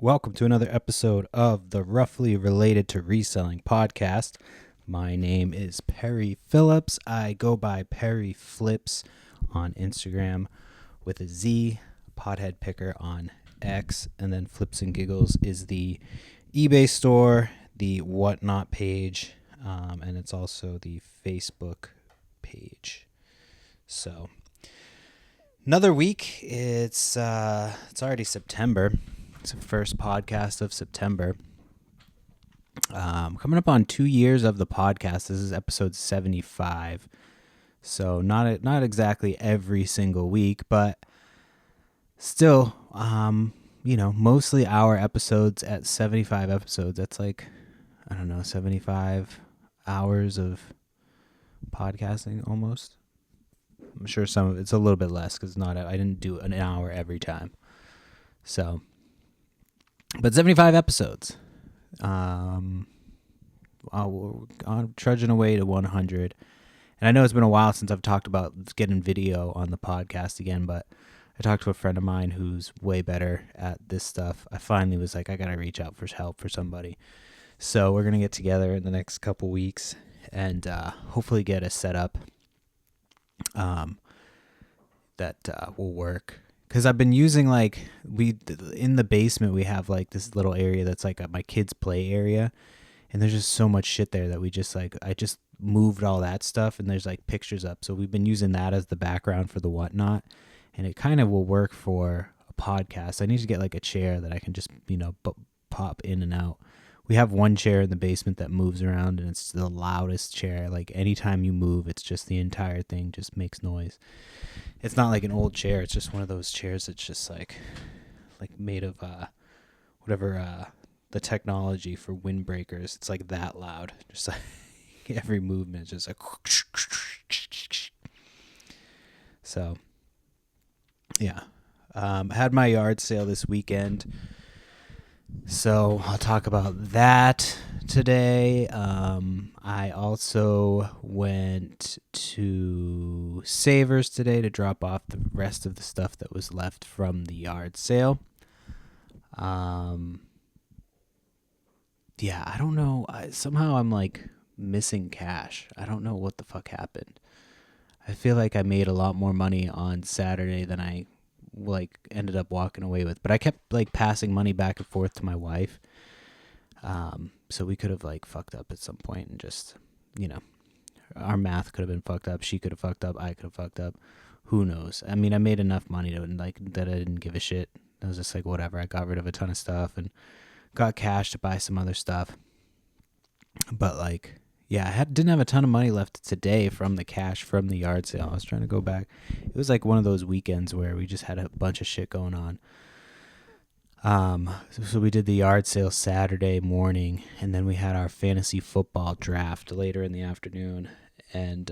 Welcome to another episode of the Roughly Related to Reselling podcast. My name is Perry Phillips. I go by Perry Flips on Instagram with a Z, Pothead Picker on X, and then Flips and Giggles is the eBay store, the Whatnot page, and it's also the Facebook page. So another week. It's already September. It's the first podcast of September. Coming up on 2 years of the podcast. This is episode 75. So not exactly every single week, but still, mostly our episodes at 75 episodes. That's like, 75 hours of podcasting almost. I'm sure some of it's a little bit less because I didn't do an hour every time. So, but 75 episodes. I'm trudging away to 100. And I know it's been a while since I've talked about getting video on the podcast again, but I talked to a friend of mine who's way better at this stuff. I finally was like, I got to reach out for help for somebody. So we're going to get together in the next couple weeks and hopefully get a setup that will work. Because I've been using in the basement we have like this little area that's like my kids' play area, and there's just so much shit there that I just moved all that stuff, and there's like pictures up. So we've been using that as the background for the Whatnot, and it kind of will work for a podcast. I need to get like a chair that I can just pop in and out. We have one chair in the basement that moves around, and it's the loudest chair. Like anytime you move, it's just the entire thing just makes noise. It's not like an old chair. It's just one of those chairs that's just like made of whatever the technology for windbreakers. It's like that loud. Just like every movement is just like. So, yeah. I had my yard sale this weekend. So I'll talk about that today. I also went to Savers today to drop off the rest of the stuff that was left from the yard sale. Yeah, I don't know. Somehow I'm like missing cash. I don't know what the fuck happened. I feel like I made a lot more money on Saturday than I ended up walking away with, but I kept like passing money back and forth to my wife. So we could have like fucked up at some point and just, our math could have been fucked up. She could have fucked up. I could have fucked up. Who knows? I mean, I made enough money that I didn't give a shit. I was just like, whatever. I got rid of a ton of stuff and got cash to buy some other stuff. But yeah, I didn't have a ton of money left today from the cash from the yard sale. I was trying to go back. It was like one of those weekends where we just had a bunch of shit going on. So we did the yard sale Saturday morning, and then we had our fantasy football draft later in the afternoon. And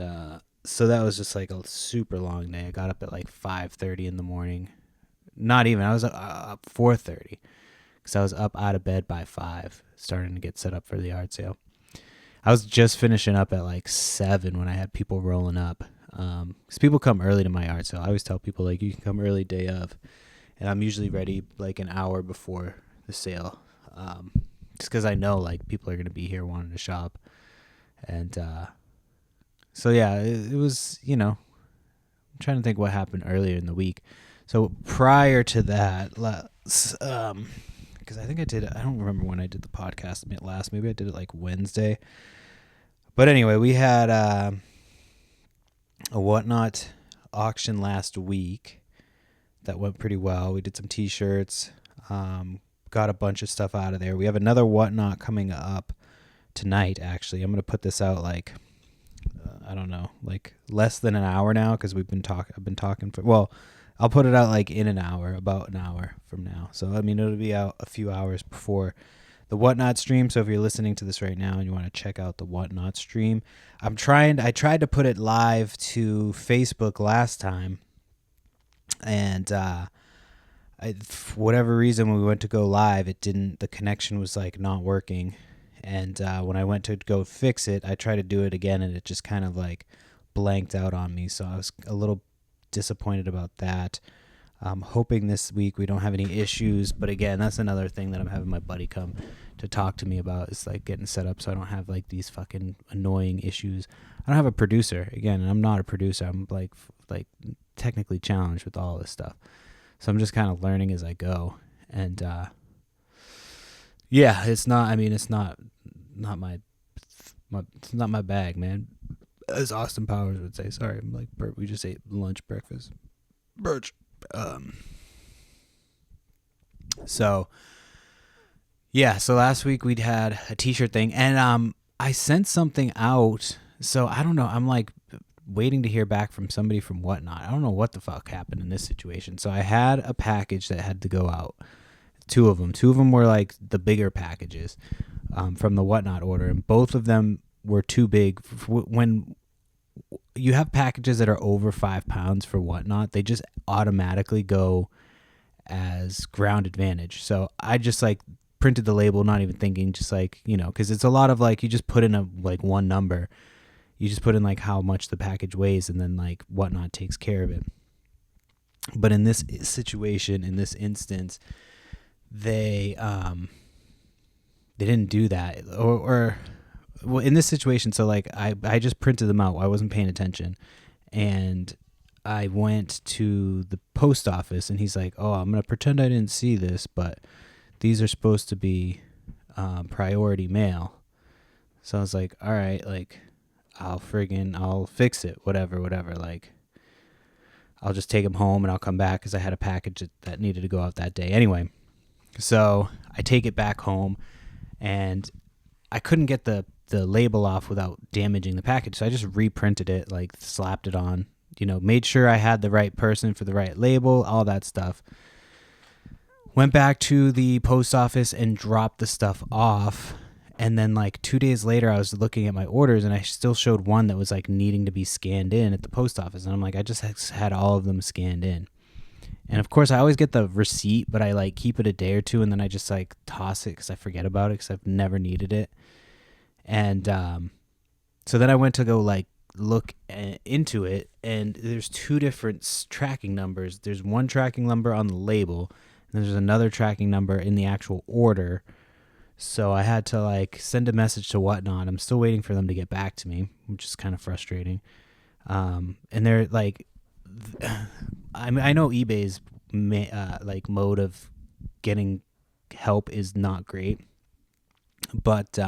so that was just like a super long day. I got up at like 5:30 in the morning. Not even. I was up 4:30 because I was up out of bed by 5, starting to get set up for the yard sale. I was just finishing up at like 7 when I had people rolling up. Because people come early to my yard sale. I always tell people like you can come early day of, and I'm usually ready like an hour before the sale. Just because I know like people are gonna be here wanting to shop, and so yeah, it was I'm trying to think what happened earlier in the week. So prior to that, because I think I don't remember when I did the podcast last. Maybe I did it like Wednesday. But anyway, we had a Whatnot auction last week that went pretty well. We did some t-shirts, got a bunch of stuff out of there. We have another Whatnot coming up tonight, actually. I'm going to put this out less than an hour now because I've been talking I'll put it out like in an hour, about an hour from now. So, I mean, it'll be out a few hours before the Whatnot stream. So if you're listening to this right now and you want to check out the Whatnot stream, I tried to put it live to Facebook last time. And for whatever reason, when we went to go live, the connection was like not working. And when I went to go fix it, I tried to do it again and it just kind of like blanked out on me. So I was a little disappointed about that. I'm hoping this week we don't have any issues. But again, that's another thing that I'm having my buddy come to talk to me about, is like getting set up so I don't have like these fucking annoying issues. I don't have a producer. Again, I'm not a producer. I'm like technically challenged with all this stuff. So I'm just kind of learning as I go. And yeah, it's not my it's not my bag, man. As Austin Powers would say. Sorry, I'm like we just ate lunch, breakfast. Birch. So yeah, so last week we'd had a t-shirt thing, and I sent something out. So I don't know. I'm like waiting to hear back from somebody from Whatnot. I don't know what the fuck happened in this situation. So I had a package that had to go out. Two of them were like the bigger packages from the Whatnot order, and both of them were too big. When you have packages that are over 5 pounds for Whatnot, they just automatically go as ground advantage. So I just like printed the label, not even thinking, just like, because it's a lot of like, you just put in a like one number, you just put in like how much the package weighs, and then like Whatnot takes care of it. But in this situation, in this instance, they didn't do that, or well, in this situation, so like I just printed them out. I wasn't paying attention, and I went to the post office, and he's like, "Oh, I'm gonna pretend I didn't see this, but these are supposed to be priority mail." So I was like, "All right, like I'll fix it, whatever. Like I'll just take them home and I'll come back because I had a package that needed to go out that day anyway." So I take it back home, and I couldn't get the label off without damaging the package. So I just reprinted it, like slapped it on, made sure I had the right person for the right label, all that stuff. Went back to the post office and dropped the stuff off. And then like 2 days later, I was looking at my orders, and I still showed one that was like needing to be scanned in at the post office. And I'm like, I just had all of them scanned in. And of course I always get the receipt, but I like keep it a day or two, and then I just like toss it because I forget about it because I've never needed it. And so then I went to go like look into it, and there's two different tracking numbers. There's one tracking number on the label, and there's another tracking number in the actual order. So I had to like send a message to Whatnot. I'm still waiting for them to get back to me, which is kind of frustrating. And they're like, I know eBay's like mode of getting help is not great, but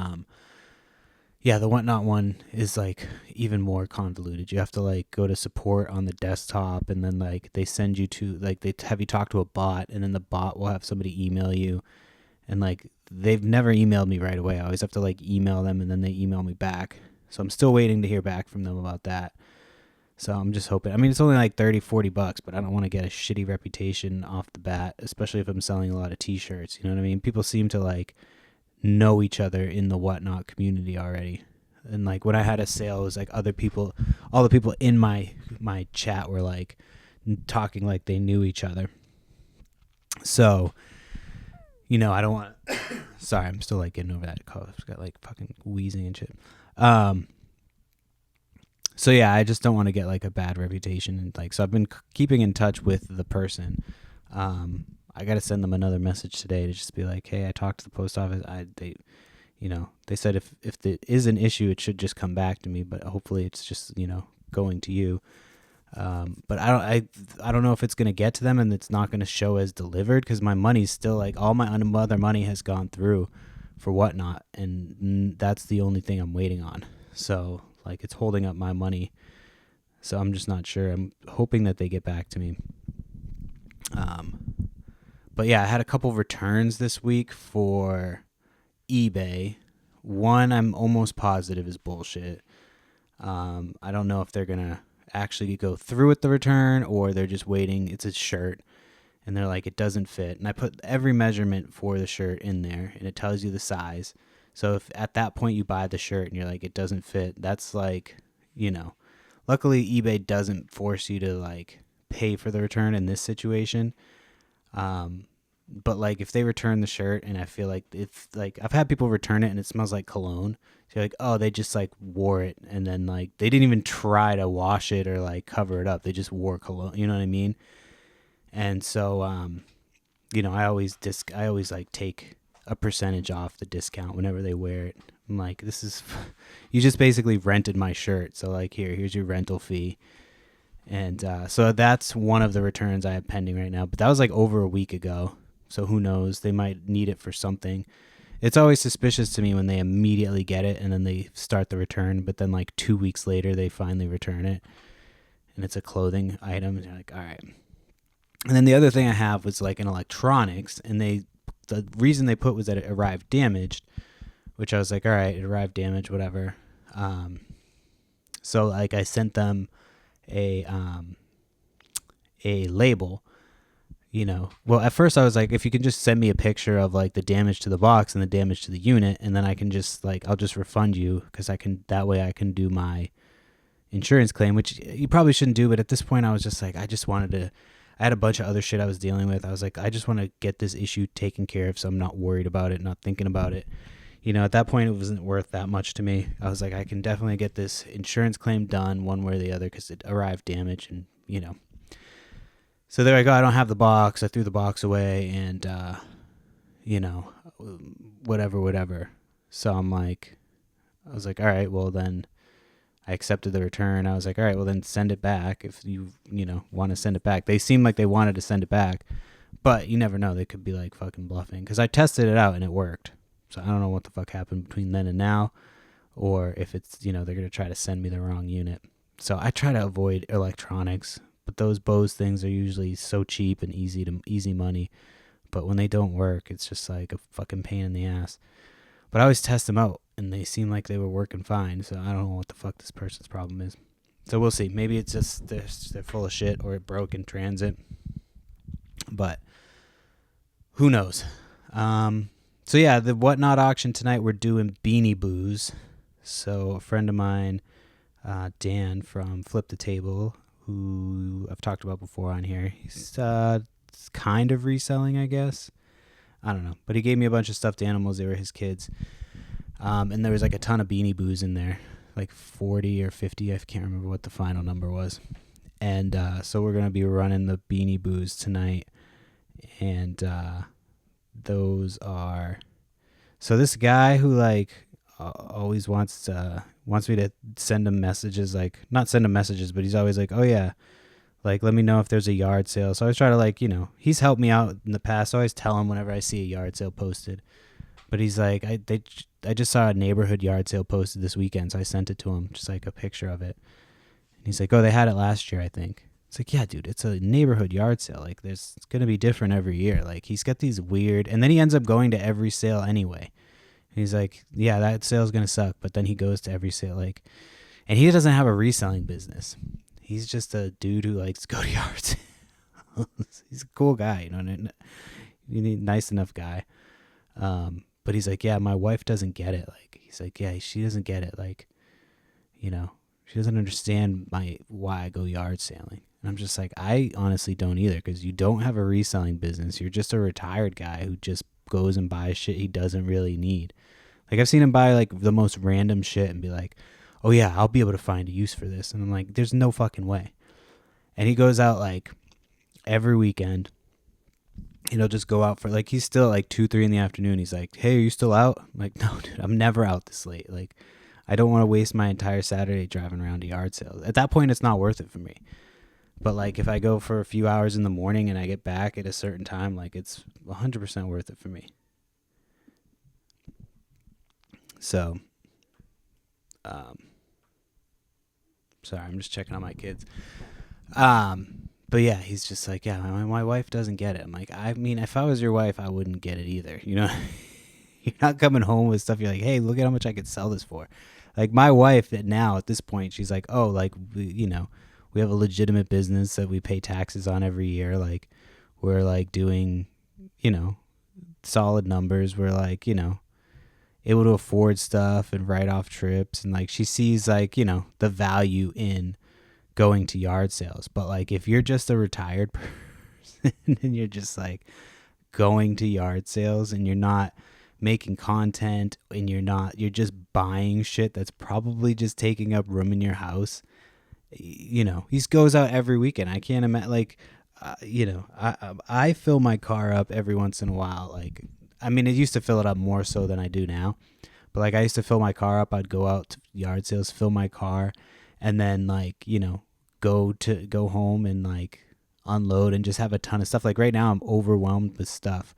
yeah, the Whatnot one is like even more convoluted. You have to like go to support on the desktop, and then like they send you to like they have you talk to a bot, and then the bot will have somebody email you, and like they've never emailed me right away. I always have to like email them, and then they email me back. So I'm still waiting to hear back from them about that. So I'm just hoping. I mean, it's only like $30-$40, but I don't want to get a shitty reputation off the bat, especially if I'm selling a lot of t-shirts. You know what I mean? People seem to like know each other in the Whatnot community already. And like when I had a sale, it was like other people, all the people in my chat were like talking like they knew each other. So, I don't want to, sorry, I'm still like getting over that cough. I've got like fucking wheezing and shit. So yeah, I just don't want to get like a bad reputation, and like, so I've been keeping in touch with the person. I got to send them another message today to just be like, hey, I talked to the post office. They said if there is an issue, it should just come back to me, but hopefully it's just, going to you. But I don't know if it's going to get to them and it's not going to show as delivered, because my money's still like, all my other money has gone through for Whatnot, and that's the only thing I'm waiting on. So like it's holding up my money. So I'm just not sure. I'm hoping that they get back to me. But yeah, I had a couple returns this week for eBay. One I'm almost positive is bullshit. I don't know if they're going to actually go through with the return, or they're just waiting. It's a shirt, and they're like, it doesn't fit. And I put every measurement for the shirt in there, and it tells you the size. So if at that point you buy the shirt and you're like, it doesn't fit, that's like, luckily eBay doesn't force you to like pay for the return in this situation. But like if they return the shirt and I feel like it's like, I've had people return it and it smells like cologne. So you're like, oh, they just like wore it, and then like they didn't even try to wash it or like cover it up. They just wore cologne. You know what I mean? And so, I always like take a percentage off the discount whenever they wear it. I'm like, this is, you just basically rented my shirt. So like, here's your rental fee. And so that's one of the returns I have pending right now. But that was like over a week ago. So who knows? They might need it for something. It's always suspicious to me when they immediately get it and then they start the return. But then like 2 weeks later, they finally return it. And it's a clothing item. And you're like, all right. And then the other thing I have was like an electronics. And the reason they put was that it arrived damaged. Which I was like, all right, it arrived damaged, whatever. So like I sent them a label, Well, at first I was like, if you can just send me a picture of like the damage to the box and the damage to the unit, and then I can just like, I'll just refund you because that way I can do my insurance claim, which you probably shouldn't do. But at this point I was just like, I had a bunch of other shit I was dealing with. I was like, I just want to get this issue taken care of so I'm not worried about it, not thinking about it. At that point, it wasn't worth that much to me. I was like, I can definitely get this insurance claim done one way or the other because it arrived damaged. And, So there I go. I don't have the box. I threw the box away and, whatever. So I was like, all right, well then I accepted the return. I was like, all right, well then send it back if you, want to send it back. They seemed like they wanted to send it back, but you never know. They could be like fucking bluffing because I tested it out and it worked. So I don't know what the fuck happened between then and now, or if it's, they're going to try to send me the wrong unit. So I try to avoid electronics, but those Bose things are usually so cheap and easy money. But when they don't work, it's just like a fucking pain in the ass. But I always test them out and they seem like they were working fine. So I don't know what the fuck this person's problem is. So we'll see. Maybe it's just they're full of shit or it broke in transit. But who knows? So yeah, the Whatnot auction tonight, we're doing Beanie Boos. So a friend of mine, Dan from Flip the Table, who I've talked about before on here, he's kind of reselling, I guess. I don't know. But he gave me a bunch of stuffed animals. They were his kids. And there was like a ton of Beanie Boos in there, like 40 or 50. I can't remember what the final number was. And so we're going to be running the Beanie Boos tonight. And those are, so this guy who like always wants me to send him messages, like not send him messages, but he's always like, oh yeah, like let me know if there's a yard sale. So I always try to like, he's helped me out in the past. So I always tell him whenever I see a yard sale posted. But he's like, I just saw a neighborhood yard sale posted this weekend, so I sent it to him, just like a picture of it. And he's like, oh, they had it last year, I think. It's like, yeah, dude, it's a neighborhood yard sale. Like, it's going to be different every year. Like, he's got these weird, and then he ends up going to every sale anyway. And he's like, yeah, that sale's going to suck. But then he goes to every sale, like, and he doesn't have a reselling business. He's just a dude who likes to go to yard sales. He's a cool guy, nice enough guy. But he's like, yeah, my wife doesn't get it. Like, he's like, yeah, she doesn't get it. Like, she doesn't understand why I go yard sailing. And I'm just like, I honestly don't either, because you don't have a reselling business. You're just a retired guy who just goes and buys shit he doesn't really need. Like, I've seen him buy like the most random shit and be like, oh yeah, I'll be able to find a use for this. And I'm like, there's no fucking way. And he goes out like every weekend. He'll just go out for like, he's still like 2-3 in the afternoon. He's like, hey, are you still out? I'm like, no, dude, I'm never out this late. Like, I don't want to waste my entire Saturday driving around to yard sales. At that point, it's not worth it for me. But like, if I go for a few hours in the morning and I get back at a certain time, like, it's 100% worth it for me. So, sorry, I'm just checking on my kids. But yeah, he's just like, yeah, my wife doesn't get it. I'm like, I mean, if I was your wife, I wouldn't get it either. You're not coming home with stuff. You're like, hey, look at how much I could sell this for. Like, my wife now at this point, she's like, oh, like, we have a legitimate business that we pay taxes on every year. Like, we're like doing, solid numbers. We're like, able to afford stuff and write off trips. And like, she sees like, the value in going to yard sales. But like, if you're just a retired person and you're just like going to yard sales and you're not making content and you're just buying shit that's probably just taking up room in your house, he goes out every weekend. I can't imagine, like, I fill my car up every once in a while. Like, I mean, it used to fill it up more so than I do now. But like, I used to fill my car up. I'd go out to yard sales, fill my car, and then like, go home and like unload and just have a ton of stuff. Like right now, I'm overwhelmed with stuff,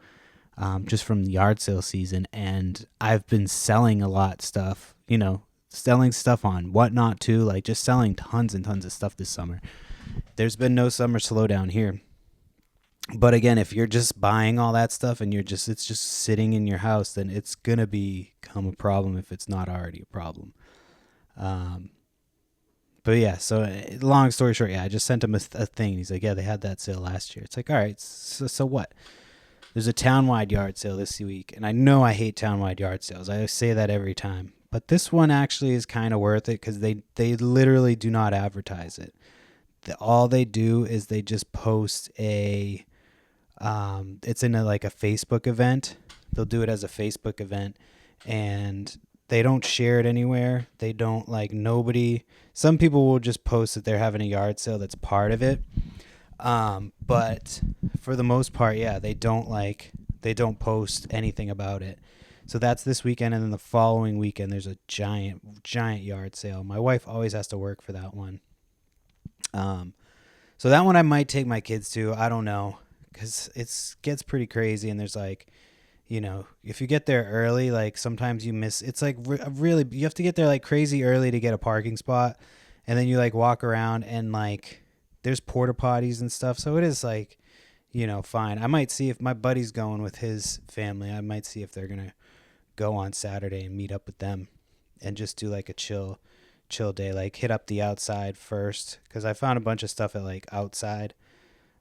just from the yard sale season, and I've been selling a lot stuff. Selling stuff on Whatnot too. Like just selling tons and tons of stuff this summer. There's been no summer slowdown here. But again, if you're just buying all that stuff and it's just sitting in your house, then it's gonna become a problem if it's not already a problem. Um, but yeah, so long story short, yeah, I just sent him a thing. He's like, yeah, they had that sale last year. It's like, all right, so what? There's a townwide yard sale this week, and I know I hate townwide yard sales. I say that every time, but this one actually is kind of worth it because they literally do not advertise it. All they do is they just post it's in like a Facebook event. They'll do it as a Facebook event, and they don't share it anywhere. They don't like nobody. Some people will just post that they're having a yard sale that's part of it. But for the most part, yeah, they don't post anything about it. So that's this weekend, and then the following weekend there's a giant yard sale. My wife always has to work for that one. So that one I might take my kids to. I don't know, because it gets pretty crazy, and there's like, if you get there early, like sometimes you miss. It's like really, you have to get there like crazy early to get a parking spot, and then you like walk around and like there's porta potties and stuff. So it is like, fine. I might see if my buddy's going with his family. I might see if they're gonna go on Saturday and meet up with them, and just do like a chill day. Like hit up the outside first, because I found a bunch of stuff at like outside.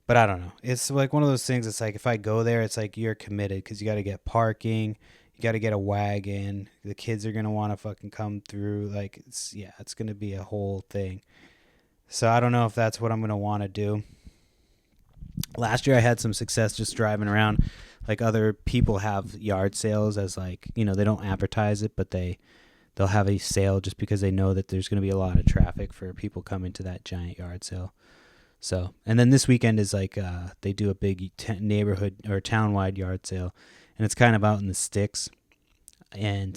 But I don't know. It's like one of those things. It's like if I go there, it's like you're committed because you got to get parking. You got to get a wagon. The kids are going to want to fucking come through. Like, it's going to be a whole thing. So I don't know if that's what I'm going to want to do. Last year I had some success just driving around. Like other people have yard sales as like, they don't advertise it, but they'll have a sale just because they know that there's going to be a lot of traffic for people coming to that giant yard sale. So, and then this weekend is like, they do a big neighborhood or town-wide yard sale, and it's kind of out in the sticks. And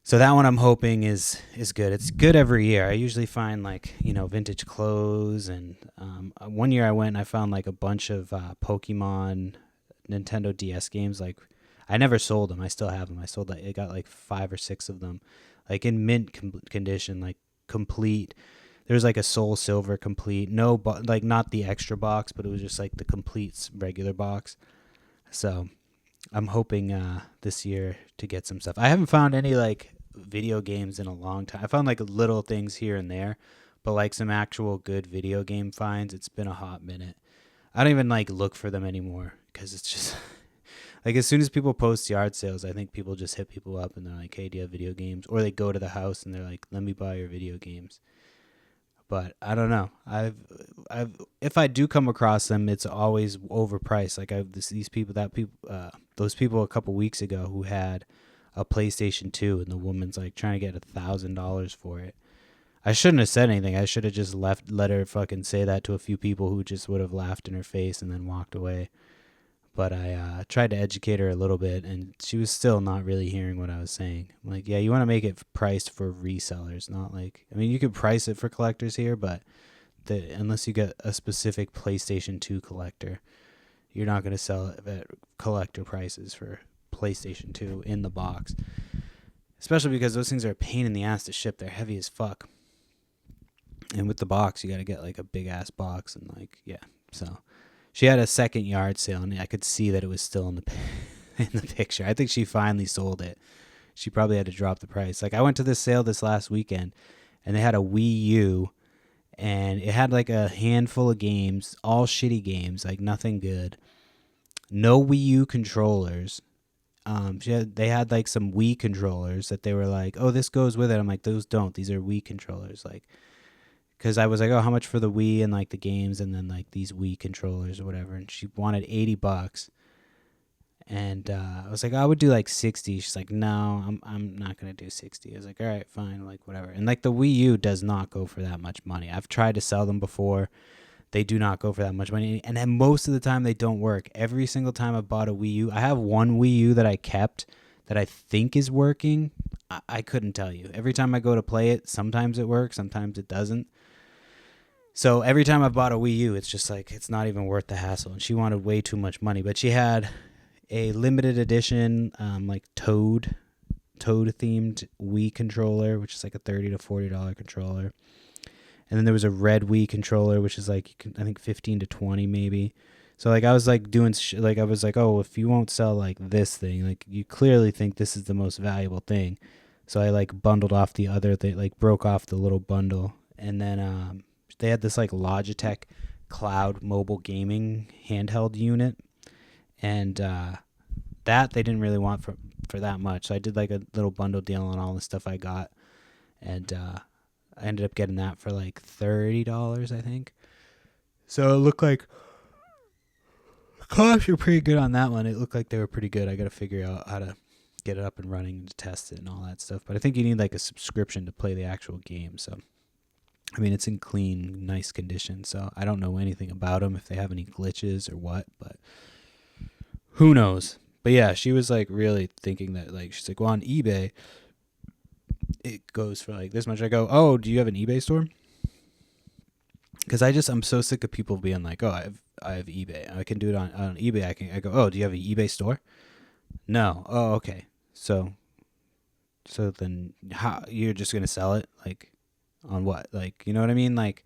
so that one I'm hoping is good. It's good every year. I usually find like, vintage clothes. And one year I went and I found like a bunch of Pokemon Nintendo DS games. Like I never sold them. I still have them. I got like 5 or 6 of them, like in mint condition, like complete. There's like a Soul Silver complete, like not the extra box, but it was just like the complete regular box. So I'm hoping this year to get some stuff. I haven't found any like video games in a long time. I found like little things here and there, but like some actual good video game finds, it's been a hot minute. I don't even like look for them anymore because it's just like as soon as people post yard sales, I think people just hit people up and they're like, "Hey, do you have video games?" Or they go to the house and they're like, "Let me buy your video games." But I don't know. If I do come across them, it's always overpriced. Like those people a couple weeks ago who had a PlayStation 2, and the woman's like trying to get $1,000 for it. I shouldn't have said anything. I should have just let her fucking say that to a few people who just would have laughed in her face and then walked away. But I tried to educate her a little bit, and she was still not really hearing what I was saying. I'm like, yeah, you want to make it priced for resellers, not like... I mean, you could price it for collectors here, but unless you get a specific PlayStation 2 collector, you're not going to sell it at collector prices for PlayStation 2 in the box. Especially because those things are a pain in the ass to ship. They're heavy as fuck. And with the box, you got to get like a big-ass box, and like, yeah, so... She had a second yard sale, and I could see that it was still in the picture. I think she finally sold it. She probably had to drop the price. Like I went to this sale this last weekend, and they had a Wii U, and it had like a handful of games, all shitty games, like nothing good. No Wii U controllers. They had like some Wii controllers that they were like, "Oh, this goes with it." I'm like, "Those don't. These are Wii controllers." Like. Because I was like, oh, how much for the Wii and like the games and then like these Wii controllers or whatever. And she wanted $80. And I was like, I would do like 60. She's like, no, I'm not going to do 60. I was like, all right, fine, like whatever. And like the Wii U does not go for that much money. I've tried to sell them before. They do not go for that much money. And then most of the time they don't work. Every single time I bought a Wii U, I have one Wii U that I kept that I think is working. I couldn't tell you. Every time I go to play it, sometimes it works, sometimes it doesn't. So every time I bought a Wii U, it's just like, it's not even worth the hassle. And she wanted way too much money. But she had a limited edition, like Toad themed Wii controller, which is like a $30 to $40 controller. And then there was a red Wii controller, which is like, I think 15 to 20 maybe. So like I was like doing like I was like, oh, if you won't sell like this thing, like you clearly think this is the most valuable thing. So I like bundled off the other thing, like broke off the little bundle, and then they had this like Logitech cloud mobile gaming handheld unit, and that they didn't really want for that much. So I did like a little bundle deal on all the stuff I got, and I ended up getting that for like $30, I think. So it looked like costs were pretty good on that one. It looked like they were pretty good. I got to figure out how to get it up and running and to test it and all that stuff. But I think you need like a subscription to play the actual game. So, I mean, it's in clean, nice condition. So I don't know anything about them, if they have any glitches or what, but who knows? But yeah, she was like really thinking that, like, she's like, well, on eBay, it goes for like this much. I go, oh, do you have an eBay store? Because I'm so sick of people being like, oh, I have eBay. I can do it on eBay. I go, oh, do you have an eBay store? No. Oh, okay. So then how you're just gonna sell it? Like on what? Like, you know what I mean? Like,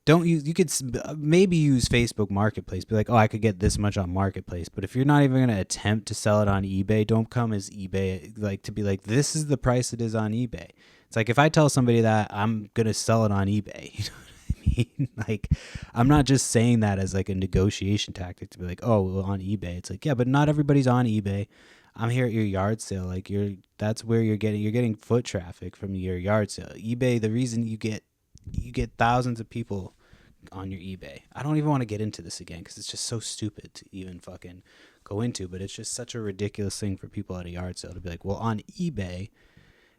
don't you could maybe use Facebook Marketplace. Be like, oh, I could get this much on Marketplace. But if you're not even gonna attempt to sell it on eBay, don't come as eBay, like to be like, this is the price it is on eBay. It's like if I tell somebody that I'm gonna sell it on eBay, you know what I mean? Like, I'm not just saying that as like a negotiation tactic to be like, oh, well, on eBay. It's like, yeah, but not everybody's on eBay. I'm here at your yard sale. Like, that's where you're getting foot traffic from your yard sale. eBay, the reason you get thousands of people on your eBay. I don't even want to get into this again because it's just so stupid to even fucking go into, but it's just such a ridiculous thing for people at a yard sale to be like, well, on eBay,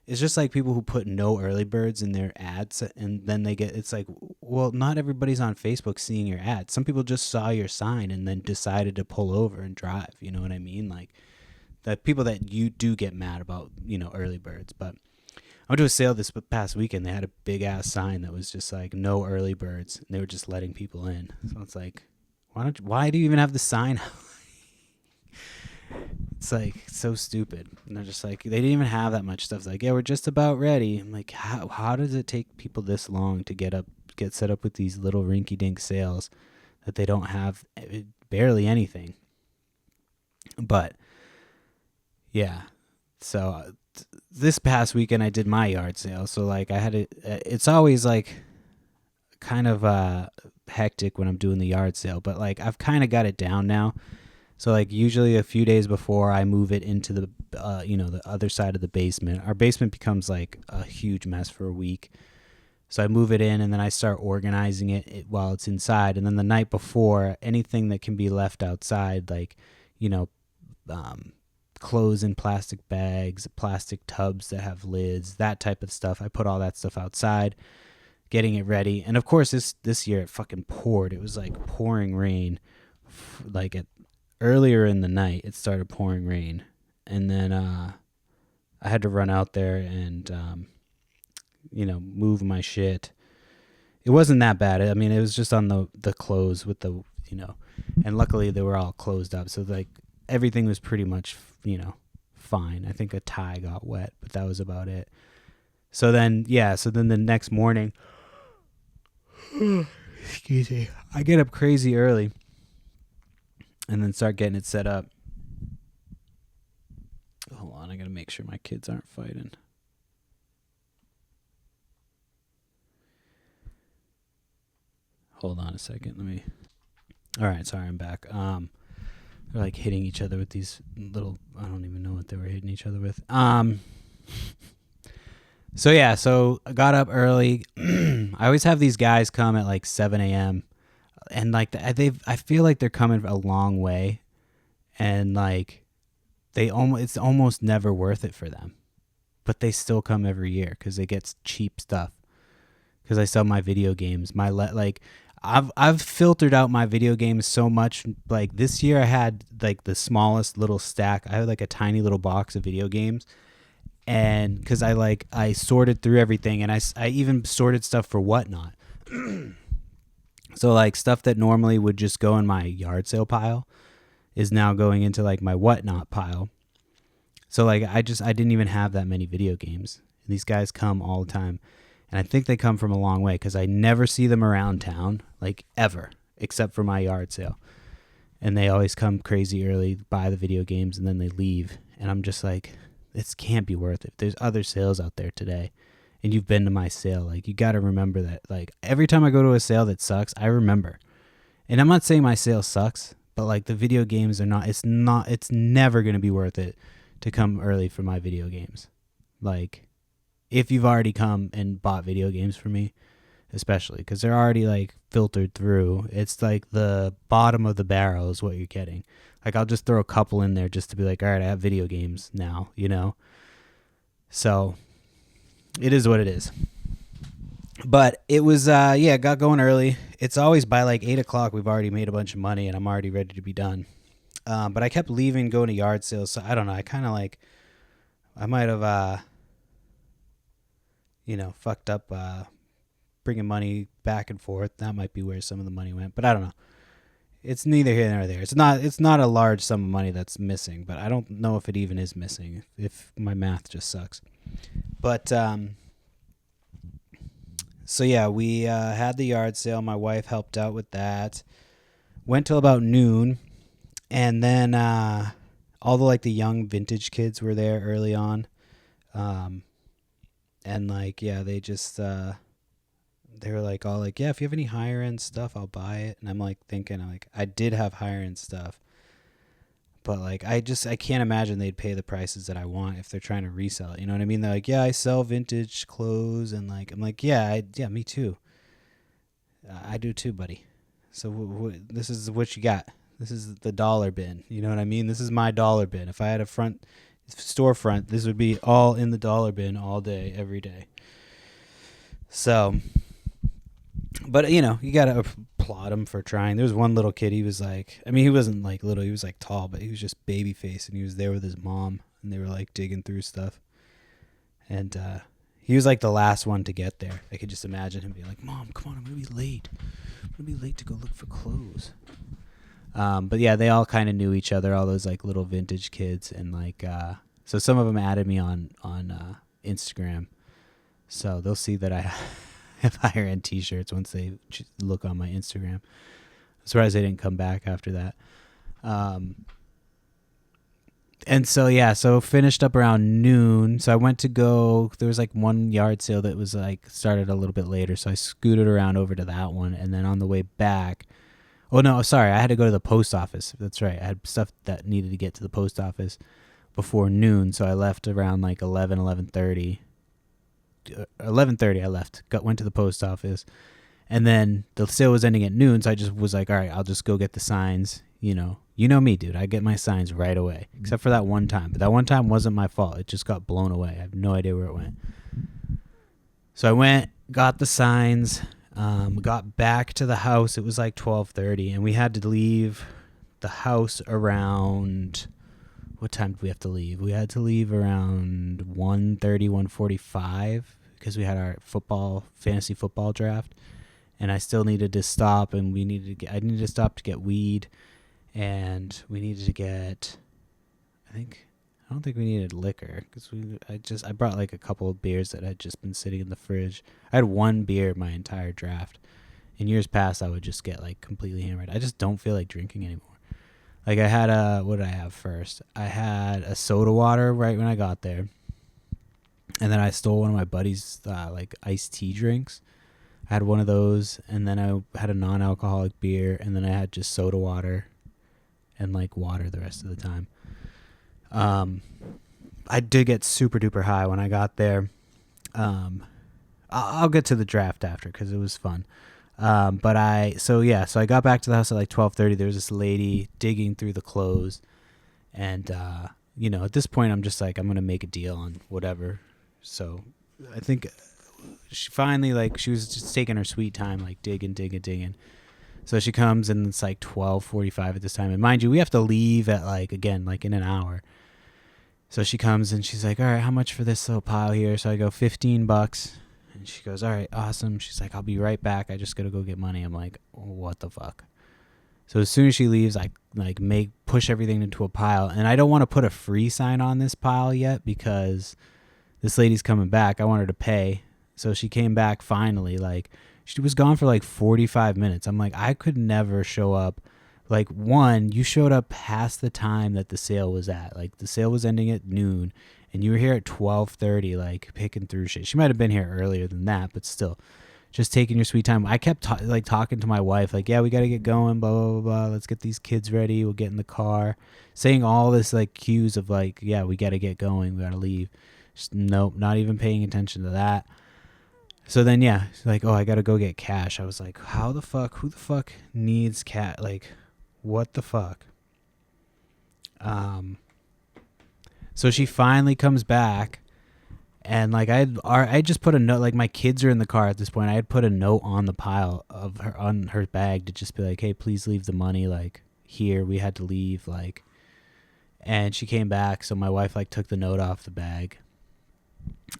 it's just like people who put no early birds in their ads, and then it's like, well, not everybody's on Facebook seeing your ads. Some people just saw your sign and then decided to pull over and drive. You know what I mean? Like, the people that you do get mad about, early birds. But I went to a sale this past weekend. They had a big ass sign that was just like, no early birds, and they were just letting people in. So it's like, why do you even have the sign? It's like so stupid. And they're just like, they didn't even have that much stuff. It's like, yeah, we're just about ready. I'm like, how does it take people this long to get set up with these little rinky dink sales that they don't have barely anything? But yeah, so this past weekend I did my yard sale. So like it's always like kind of hectic when I'm doing the yard sale, but like I've kind of got it down now. So like usually a few days before I move it into the the other side of the basement. Our basement becomes like a huge mess for a week. So I move it in and then I start organizing it while it's inside. And then the night before, anything that can be left outside, like, clothes in plastic bags, plastic tubs that have lids, that type of stuff. I put all that stuff outside, getting it ready. And of course this year it fucking poured. It was like pouring rain. Like earlier in the night it started pouring rain. And then I had to run out there and move my shit. It wasn't that bad. I mean, it was just on the clothes with the, and luckily they were all closed up. So like everything was pretty much, fine. I think a tie got wet, but that was about it. So then the next morning, excuse me, I get up crazy early and then start getting it set up. Hold on, I gotta make sure my kids aren't fighting. Hold on a second. All right, sorry, I'm back. They're like hitting each other with these little, I don't even know what they were hitting each other with. So I got up early. I always have these guys come at like 7 a.m. and like I feel like they're coming a long way, and like it's almost never worth it for them, but they still come every year because they get cheap stuff. Because I sell my video games, I've filtered out my video games so much. Like this year, I had like the smallest little stack. I had like a tiny little box of video games, and because I sorted through everything, and I even sorted stuff for Whatnot. So like stuff that normally would just go in my yard sale pile is now going into like my Whatnot pile. So like I didn't even have that many video games. And these guys come all the time. And I think they come from a long way because I never see them around town, like ever, except for my yard sale. And they always come crazy early, buy the video games, and then they leave. And I'm just like, this can't be worth it. There's other sales out there today. And you've been to my sale. Like, you got to remember that. Like, every time I go to a sale that sucks, I remember. And I'm not saying my sale sucks, but like the video games are not, it's never going to be worth it to come early for my video games. Like, if you've already come and bought video games for me, especially because they're already like filtered through, it's like the bottom of the barrel is what you're getting. Like I'll just throw a couple in there just to be like, all right, I have video games now, you know? So it is what it is. But it was, it got going early. It's always by like 8 o'clock, we've already made a bunch of money and I'm already ready to be done. But I kept leaving, going to yard sales. So I don't know. I kind of like, I might have, fucked up bringing money back and forth. That might be where some of the money went, but I don't know. It's neither here nor there. It's not a large sum of money that's missing, but I don't know if it even is missing, if my math just sucks. But so yeah, we had the yard sale. My wife helped out with that. Went till about noon, and then all the young vintage kids were there early on. And they just they were like all like, yeah, if you have any higher end stuff, I'll buy it. And I'm like thinking I did have higher end stuff, but like I can't imagine they'd pay the prices that I want if they're trying to resell it. You know what I mean? They're like, yeah, I sell vintage clothes, and like I'm like, yeah, me too. I do too, buddy. So this is what you got. This is the dollar bin. You know what I mean? This is my dollar bin. If I had a storefront, this would be all in the dollar bin all day, every day. So, but you gotta applaud him for trying. There was one little kid. He was like, I mean, he wasn't like little. He was like tall, but he was just baby face, and he was there with his mom, and they were like digging through stuff. And he was like the last one to get there. I could just imagine him being like, "Mom, come on, I'm gonna be late. I'm gonna be late to go look for clothes." But yeah, they all kind of knew each other, all those like little vintage kids, and so some of them added me on Instagram, so they'll see that I have higher end T-shirts once they look on my Instagram. I'm surprised they didn't come back after that. And so finished up around noon. So I went to go. There was like one yard sale that was like started a little bit later, so I scooted around over to that one, and then on the way back. Oh, no, sorry. I had to go to the post office. That's right. I had stuff that needed to get to the post office before noon, so I left around like 11:30. 11:30 I left. Went to the post office, and then the sale was ending at noon, so I just was like, all right, I'll just go get the signs. You know me, dude. I get my signs right away, except for that one time. But that one time wasn't my fault. It just got blown away. I have no idea where it went. So I went, got the signs. Got back to the house. It was like 12:30, and we had to leave the house around. What time did we have to leave? We had to leave around 1:30, 1:45 because we had our fantasy football draft, and I still needed to stop, and I needed to stop to get weed, and we needed to get. I don't think we needed liquor because I brought like a couple of beers that had just been sitting in the fridge. I had one beer my entire draft. In years past, I would just get like completely hammered. I just don't feel like drinking anymore. Like I had what did I have first? I had a soda water right when I got there. And then I stole one of my buddy's like iced tea drinks. I had one of those, and then I had a non-alcoholic beer, and then I had just soda water and like water the rest of the time. I did get super duper high when I got there. I'll get to the draft after because it was fun. So I got back to the house at like 12:30. There was this lady digging through the clothes, and at this point I'm just like, I'm gonna make a deal on whatever. So I think she finally, like, she was just taking her sweet time, like digging. So she comes and it's like 12:45 at this time. And mind you, we have to leave at like, again, like in an hour. So she comes and she's like, all right, how much for this little pile here? So I go $15. And she goes, all right, awesome. She's like, I'll be right back. I just got to go get money. I'm like, what the fuck? So as soon as she leaves, I like push everything into a pile. And I don't want to put a free sign on this pile yet because this lady's coming back. I want her to pay. So she came back finally. Like, she was gone for like 45 minutes. I'm like, I could never show up. Like, one, you showed up past the time that the sale was at. Like, the sale was ending at noon, and you were here at 12:30, like, picking through shit. She might have been here earlier than that, but still, just taking your sweet time. I kept, talking to my wife, like, yeah, we got to get going, blah, blah, blah, blah. Let's get these kids ready. We'll get in the car. Saying all this, like, cues of, like, yeah, we got to get going. We got to leave. Just, nope, not even paying attention to that. So then, yeah, she's like, oh, I got to go get cash. I was like, who the fuck needs cash? Like, what the fuck? So she finally comes back, and like I just put a note. Like, my kids are in the car at this point. I had put a note on the pile of her on her bag to just be like, hey, please leave the money. Like, here, we had to leave. Like, and she came back. So my wife like took the note off the bag,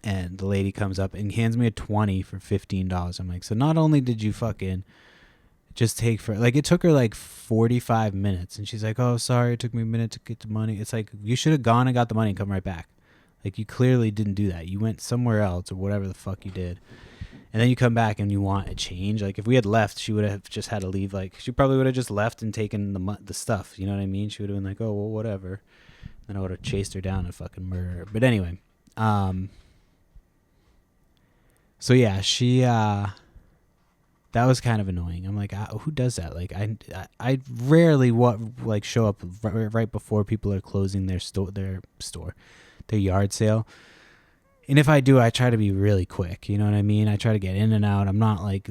and the lady comes up and hands me a 20 for $15. I'm like, so not only did you fucking just take for, like, it took her like 45 minutes, and she's like, oh, sorry, it took me a minute to get the money. It's like, you should have gone and got the money and come right back. Like, you clearly didn't do that. You went somewhere else or whatever the fuck you did, and then you come back and you want a change. Like, if we had left, she would have just had to leave. Like, she probably would have just left and taken the stuff, you know what I mean? She would have been like, oh, well, whatever. Then I would have chased her down and fucking murdered her. But anyway, so yeah, she that was kind of annoying. I'm like, who does that? Like, I rarely show up right before people are closing their yard sale. And if I do, I try to be really quick. You know what I mean? I try to get in and out. I'm not like,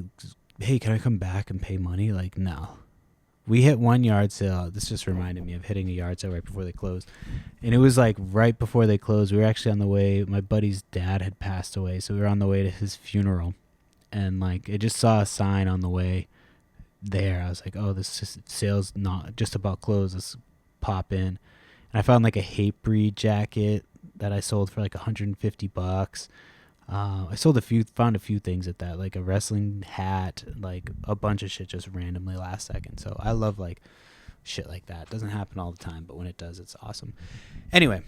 hey, can I come back and pay money? Like, no. We hit one yard sale. This just reminded me of hitting a yard sale right before they closed. And it was like right before they closed. We were actually on the way. My buddy's dad had passed away, so we were on the way to his funeral. And like, I just saw a sign on the way there. I was like, oh, this sale's not just about closed. Let's pop in. And I found like a Hatebreed jacket that I sold for like $150. I found a few things at that, like a wrestling hat, like a bunch of shit just randomly last second. So I love like shit like that. It doesn't happen all the time, but when it does, it's awesome. Anyway,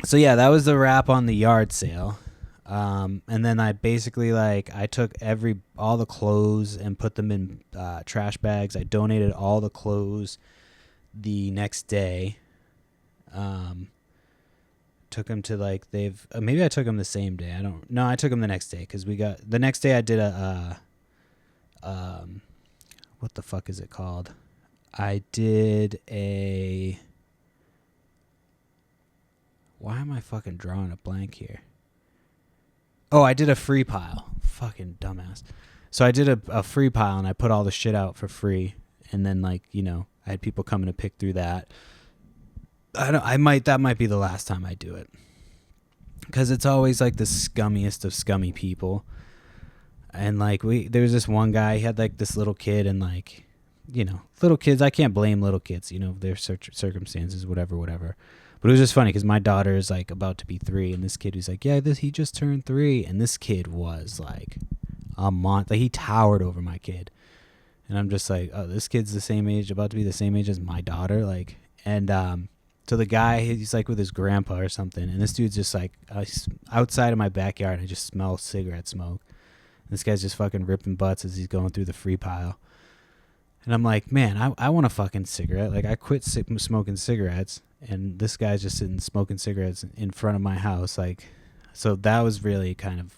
so yeah, that was the wrap on the yard sale. And then I basically I took all the clothes and put them in trash bags. I donated all the clothes the next day. Took them to maybe I took them the same day. I took them the next day because the next day I did what the fuck is it called? I did why am I fucking drawing a blank here? Oh, I did a free pile. Fucking dumbass. So I did a free pile and I put all the shit out for free. And then I had people coming to pick through that. That might be the last time I do it. Because it's always like the scummiest of scummy people. And there was this one guy, he had this little kid and little kids, I can't blame little kids, their circumstances, whatever. But it was just funny because my daughter is about to be 3, and this kid was like, yeah, he just turned 3, and this kid was a month. He towered over my kid, and I'm just like, oh, this kid's the same age, about to be the same age as my daughter, so the guy, he's with his grandpa or something, and this dude's just outside of my backyard, and I just smell cigarette smoke. And this guy's just fucking ripping butts as he's going through the free pile. And I'm like, man, I want a fucking cigarette. I quit smoking cigarettes, and this guy's just sitting smoking cigarettes in front of my house. So that was really kind of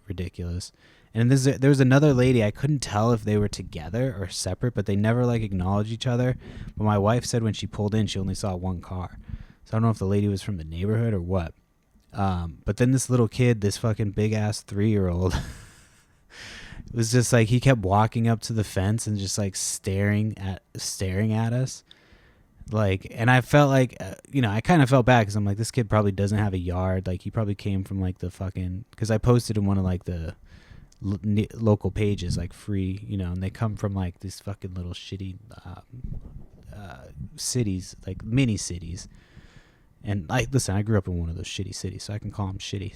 ridiculous. And there was another lady. I couldn't tell if they were together or separate, but they never acknowledged each other. But my wife said when she pulled in, she only saw one car. So I don't know if the lady was from the neighborhood or what. But then this little kid, this fucking big ass 3-year-old, it was just he kept walking up to the fence and just staring at us. Like, and I felt like, I kind of felt bad because I'm like, this kid probably doesn't have a yard. Like, he probably came from like the fucking, because I posted in one of like the local pages, like free, and they come from like these fucking little shitty cities, like mini cities. And I grew up in one of those shitty cities, so I can call them shitty.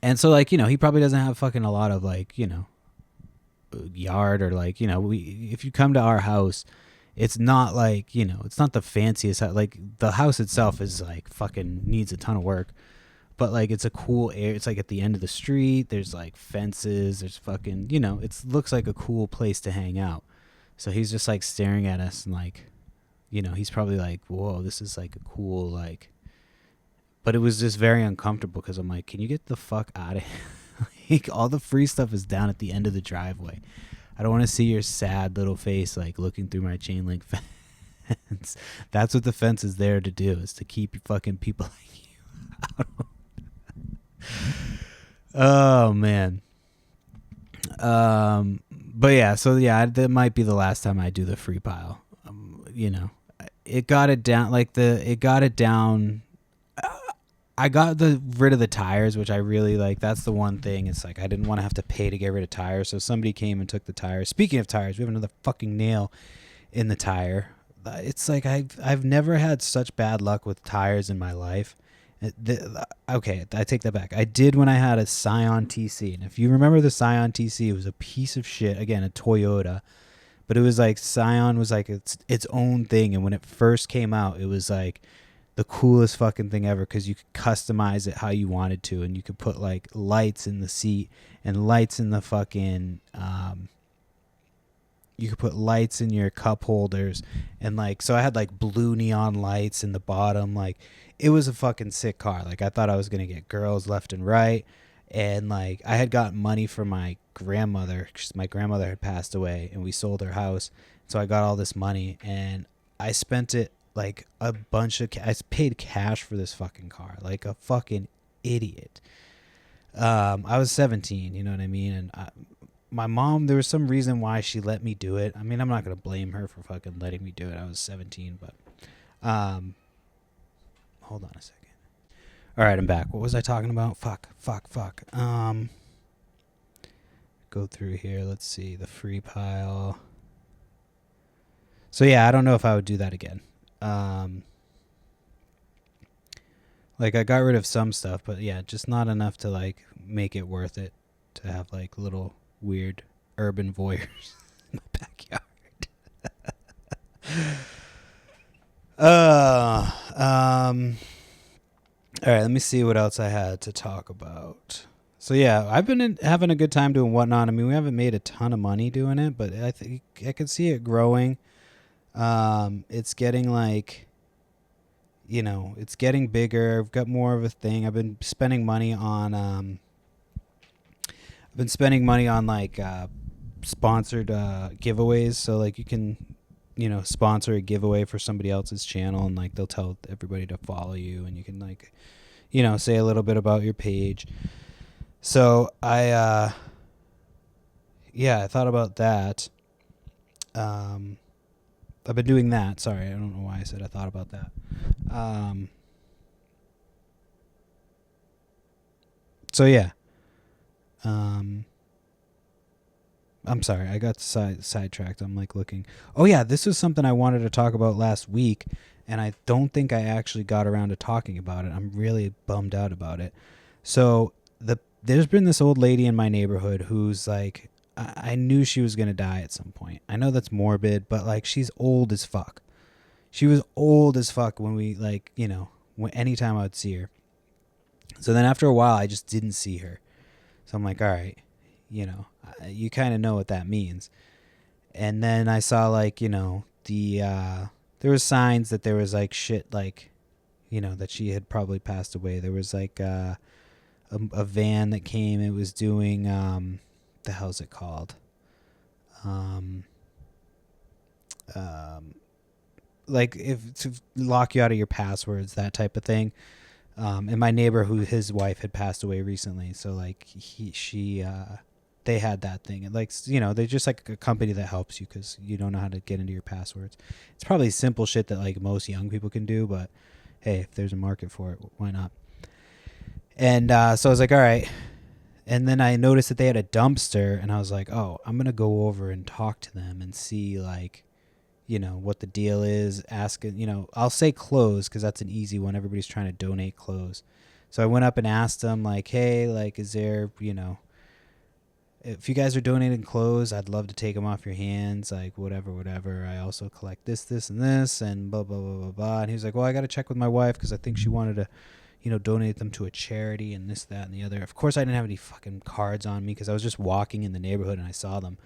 And so like, he probably doesn't have fucking a lot of like, yard, or like, if you come to our house, it's not like, it's not the fanciest house. Like, the house itself is like fucking needs a ton of work, but like, it's a cool area. It's like at the end of the street. There's like fences. There's fucking, it looks like a cool place to hang out. So he's just like staring at us and like, he's probably like, whoa, this is like a cool, like, but it was just very uncomfortable because I'm like, can you get the fuck out of here? Like, all the free stuff is down at the end of the driveway. I don't want to see your sad little face like looking through my chain link fence. That's what the fence is there to do, is to keep fucking people like you out. Oh man. But yeah, so yeah, that might be the last time I do the free pile. It got it down, like it got it down. I got rid of the tires, which I really like. That's the one thing. It's like I didn't want to have to pay to get rid of tires, so somebody came and took the tires. Speaking of tires, we have another fucking nail in the tire. It's like I've never had such bad luck with tires in my life. Okay, I take that back. I did when I had a Scion TC, and if you remember the Scion TC, it was a piece of shit. Again, a Toyota, but it was like Scion was like its own thing, and when it first came out, it was like the coolest fucking thing ever, because you could customize it how you wanted to, and you could put like lights in the seat and lights in the fucking you could put lights in your cup holders, and like, so I had like blue neon lights in the bottom. Like, it was a fucking sick car. Like, I thought I was gonna get girls left and right, and like, I had gotten money from my grandmother, because my grandmother had passed away and we sold her house, so I got all this money and I spent it like a bunch of I paid cash for this fucking car like a fucking idiot. I was 17, you know what I mean? And my mom, there was some reason why she let me do it. I mean, I'm not going to blame her for fucking letting me do it. I was 17, but hold on a second. All right, I'm back. What was I talking about? Fuck. Go through here. Let's see. The free pile. So yeah, I don't know if I would do that again. Like, I got rid of some stuff, but yeah, just not enough to like make it worth it to have like little weird urban voyeurs in my backyard. All right, let me see what else I had to talk about. So yeah, I've been having a good time doing Whatnot. I mean, we haven't made a ton of money doing it, but I think I can see it growing. It's getting like, it's getting bigger. I've got more of a thing. I've been spending money on like sponsored giveaways. So like, you can, sponsor a giveaway for somebody else's channel, and like they'll tell everybody to follow you, and you can like, say a little bit about your page. So I thought about that. I've been doing that. Sorry, I don't know why I said I thought about that. So yeah. I'm sorry, I got sidetracked. I'm like looking. Oh yeah, this was something I wanted to talk about last week, and I don't think I actually got around to talking about it. I'm really bummed out about it. So there's been this old lady in my neighborhood who's like, I knew she was going to die at some point. I know that's morbid, but like, she's old as fuck. She was old as fuck when we like, anytime I would see her. So then after a while, I just didn't see her. So I'm like, all right, you kind of know what that means. And then I saw like, there was signs that there was like shit, like, that she had probably passed away. There was like a van that came. It was doing, the hell's it called? Like, if to lock you out of your passwords, that type of thing. And my neighbor, his wife had passed away recently, so like they had that thing. And like, you know, they're just like a company that helps you because you don't know how to get into your passwords. It's probably simple shit that like most young people can do, but hey, if there's a market for it, why not? And so I was like, all right. And then I noticed that they had a dumpster, and I was like, oh, I'm going to go over and talk to them and see, like, you know, what the deal is. Ask, you know, I'll say clothes because that's an easy one. Everybody's trying to donate clothes. So I went up and asked them, like, hey, like, is there, you know, if you guys are donating clothes, I'd love to take them off your hands, like, whatever. I also collect this, and this, and blah, blah, blah, blah, blah. And he was like, well, I got to check with my wife because I think she wanted to, you know, donate them to a charity and this, that, and the other. Of course, I didn't have any fucking cards on me because I was just walking in the neighborhood and I saw them.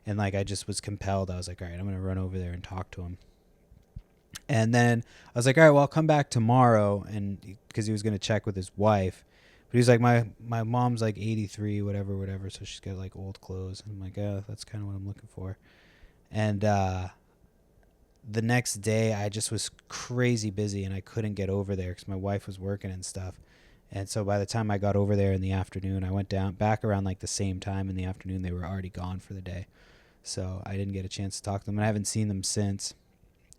And, like, I just was compelled. I was like, all right, I'm going to run over there and talk to him. And then I was like, all right, well, I'll come back tomorrow. And because he was going to check with his wife. But he's like, my mom's like 83, whatever. So she's got, like, old clothes. And I'm like, oh, that's kind of what I'm looking for. And the next day I just was crazy busy and I couldn't get over there because my wife was working and stuff. And so by the time I got over there in the afternoon, I went down back around like the same time in the afternoon. They were already gone for the day. So I didn't get a chance to talk to them, and I haven't seen them since.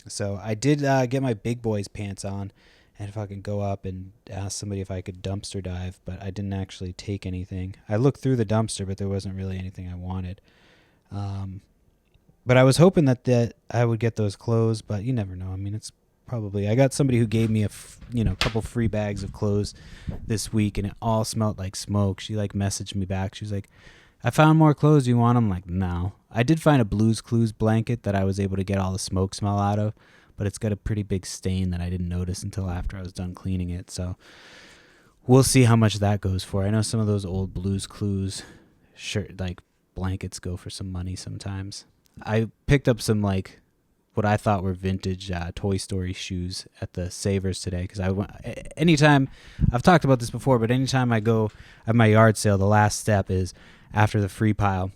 So I did get my big boys pants on and fucking go up and ask somebody if I could dumpster dive, but I didn't actually take anything. I looked through the dumpster, but there wasn't really anything I wanted. But I was hoping that I would get those clothes, but you never know. I mean, it's probably... I got somebody who gave me a couple free bags of clothes this week, and it all smelled like smoke. She, like, messaged me back. She was like, I found more clothes. Do you want them? I'm like, no. I did find a Blue's Clues blanket that I was able to get all the smoke smell out of, but it's got a pretty big stain that I didn't notice until after I was done cleaning it. So we'll see how much that goes for. I know some of those old Blue's Clues shirt, like, blankets go for some money sometimes. I picked up some, like, what I thought were vintage Toy Story shoes at the Savers today because anytime, I've talked about this before, but anytime I go at my yard sale, the last step is after the free pile,